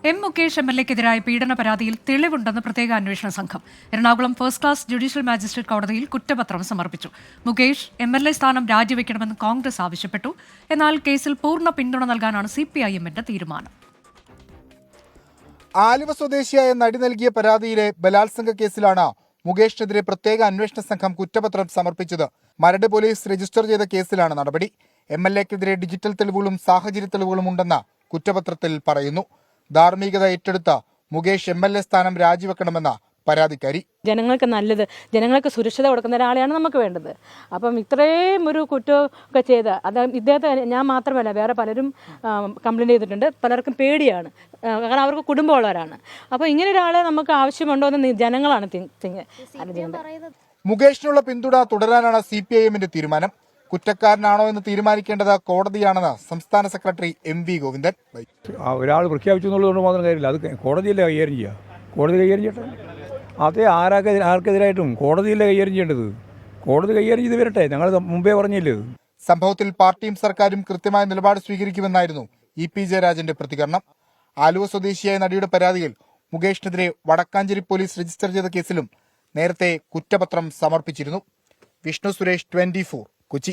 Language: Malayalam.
എം മുകേഷ് എംഎൽഎക്കെതിരായ പീഡന പരാതിയിൽ തെളിവുണ്ടെന്ന് പ്രത്യേക അന്വേഷണ സംഘം Ernakulam first class judicial magistrate കോടതിയിൽ കുറ്റപത്രം സമർപ്പിച്ചു. മുകേഷ് എംഎൽഎ സ്ഥാനം രാജിവെക്കണമെന്ന് കോൺഗ്രസ് ആവശ്യപ്പെട്ടു. എന്നാൽ കേസിൽ പൂർണ്ണ പിന്തുണ നൽകാനാണ് സിപിഐഎമ്മിന്റെ തീരുമാനം. ആലുവ സ്വദേശിയായ നടി നൽകിയ പരാതിയിലെ ബലാത്സംഗ കേസിലാണ് മുകേഷിനെതിരെ പ്രത്യേക അന്വേഷണ സംഘം കുറ്റപത്രം സമർപ്പിച്ചത്. മരട് പോലീസ് രജിസ്റ്റർ ചെയ്ത കേസിലാണ് നടപടി. എംഎൽഎക്കെതിരെ ഡിജിറ്റൽ തെളിവുകളും സാഹചര്യ തെളിവുകളും ഉണ്ടെന്ന് കുറ്റപത്രത്തിൽ പറയുന്നു. ധാർമ്മികത ഏറ്റെടുത്ത മുകേഷ് എംഎൽഎ സ്ഥാനം രാജിവെക്കണമെന്ന പരാതിക്കാരി. ജനങ്ങൾക്ക് നല്ലത്, ജനങ്ങൾക്ക് സുരക്ഷിത കൊടുക്കുന്ന ഒരാളെയാണ് നമുക്ക് വേണ്ടത്. അപ്പം ഇത്രയും ഒരു കുറ്റമൊക്കെ ചെയ്ത് അത് ഇദ്ദേഹത്തെ ഞാൻ മാത്രമല്ല വേറെ പലരും കംപ്ലൈൻറ്റ് ചെയ്തിട്ടുണ്ട്. പലർക്കും പേടിയാണ്, കാരണം അവർക്ക് കുടുംബമുള്ളവരാണ്. അപ്പോൾ ഇങ്ങനെ ഒരാളെ നമുക്ക് ആവശ്യമുണ്ടോ എന്ന് ജനങ്ങളാണ് മുകേഷിനുള്ള പിന്തുണ തുടരാനാണ് സിപിഐഎമ്മിന്റെ തീരുമാനം. കുറ്റക്കാരനാണോ എന്ന് തീരുമാനിക്കേണ്ടത് കോടതിയാണെന്ന് സംസ്ഥാന സെക്രട്ടറി MV ഗോവിന്ദൻ. ഒരാൾ പ്രഖ്യാപിച്ചു എന്നുള്ളതുകൊണ്ട് മാത്രം കാര്യമില്ല, അത് കോടതിയല്ലേ കൈകാര്യം ചെയ്യുക. കോടതി കൈകാര്യം ചെയ്യട്ടെ. അതേ ആർക്കെതിരായിട്ടും കോടതിയല്ലേ കൈകാര്യം ചെയ്യേണ്ടത്. കോടതി കൈകാര്യം ചെയ്ത് വരട്ടെ. ഞങ്ങൾ മുമ്പേ പറഞ്ഞില്ലേ. സംഭവത്തിൽ പാർട്ടിയും സർക്കാരും കൃത്യമായ നിലപാട് സ്വീകരിക്കുമെന്നായിരുന്നു EP ജയരാജന്റെ പ്രതികരണം. ആലുവ സ്വദേശിയായ നടിയുടെ പരാതിയിൽ മുകേഷിനെതിരെ വടക്കാഞ്ചേരി പോലീസ് രജിസ്റ്റർ ചെയ്ത കേസിലും നേരത്തെ കുറ്റപത്രം സമർപ്പിച്ചിരുന്നു. വിഷ്ണു സുരേഷ്, 24, കൊച്ചി.